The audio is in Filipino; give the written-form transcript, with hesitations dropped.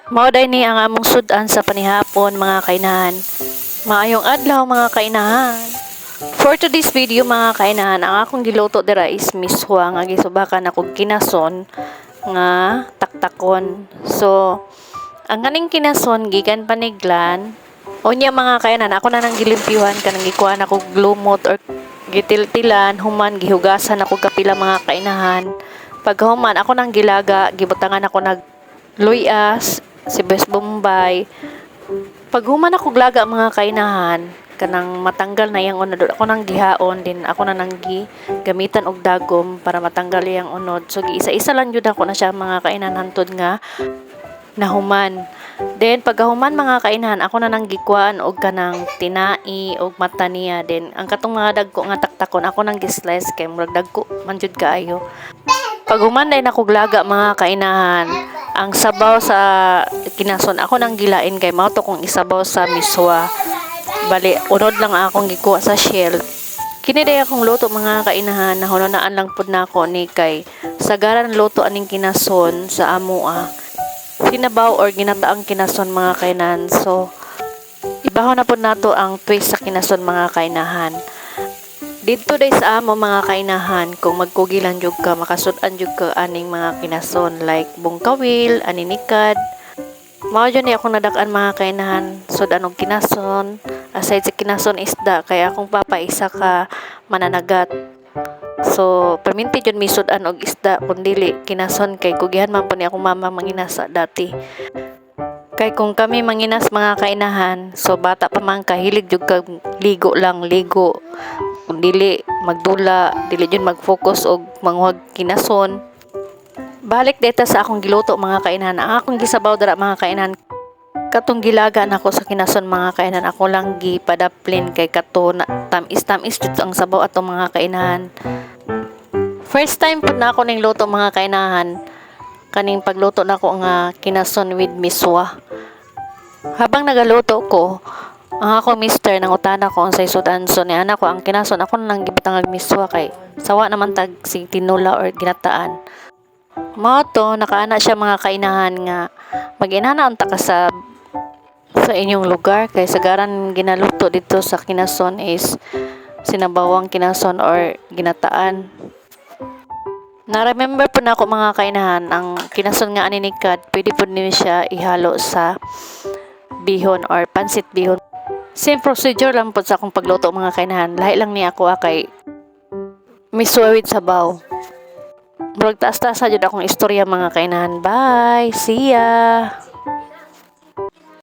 Mao day ni ang among sudan sa panihapon mga kainahan. Maayong adlaw mga kainahan. For today's video mga kainahan, ang akong giluto dira is miswa nga gisubakan ako kinason nga taktakon. So, ang kaning kinason gikan paniglan. Unya mga kainahan, ako na nang gilimpyuhan kanang gikuha ako glumot or gitiltilan, human gihugasan ako kapila mga kainahan. Pag human ako nang gilaga, gibutangan ako nag luyas, sibuyas bombay. Pag human ako glaga mga kainahan, kanang matanggal na yang unod, ako nang gihaon din, ako na nang gamitan og dagom para matanggal yang unod. So giisa-isa lang jud ako na siya mga kainahan hantod nga nahuman. Then pagkahuman mga kainahan, ako na nang gikuan og kanang tinai og mata niya. Then ang katong mga dagko nga taktakon, ako nang gi-slice kay murag dagko man jud kaayo. Pag human day nako glaga mga kainahan, ang sabaw sa kinason ako nang gilain kay mao to kung isabaw sa miswa. Bali unod lang akong gikuha sa shell. Kini day akong luto mga kainahan, nahunonaan lang pud nako ni kay sagaran luto aning kinason sa amoa. Sinabaw or ginataang kinason mga kainahan. So ibaho na pud nato ang twist sa kinason mga kainahan. Dito day sa amo mga kainahan, kung magkugilan jud ka, makasud-an jud ka aning mga kinason like bungkawil, aninikad. Mao jud ni akong nadak-an mga kainahan, sud-an og kinason. Aside sa kinason isda, kaya akong papa isa ka mananagat. So, perminti jud mi sud-an og isda kun dili kinason kay kugihan man po ni akong mama manginasa dati. Kay kung kami manginas mga kainahan, so bata pa man kahilig jud kag ligo lang, ligo. Kung dili magdula, dili jud mag-focus og manguhag kinason. Balik data sa akong giluto mga kainahan. Ang akong gisabaw dara mga kainahan, katong gilaga nako sa kinason mga kainahan, ako lang gipadaplin kay kato na tamis jud ang sabaw atong mga kainahan. First time pud na ako ning luto mga kainahan. Kaning pagluto nako nga kinason with miswa. Habang nagaluto ko, ang ako mister nang utana ko ang say sudanson ni anak ko ang kinason, ako nang gibutang og miswa kay sawa naman tag si tinula or ginataan. Mao to nakaana siya mga kainahan nga mag-inana unta ka sa inyong lugar kay sagaran ginaluto dito sa kinason is sinabawang kinason or ginataan. Na-remember po na ako mga kainahan, ang kinason nga aninikad, pwede po niyo siya ihalo sa bihon or pansit bihon. Same procedure lang po sa akong pagluto mga kainahan. Lahi lang niya ako kay miswa with sabaw. Murag taas-taas jud akong istorya mga kainahan. Bye! See ya!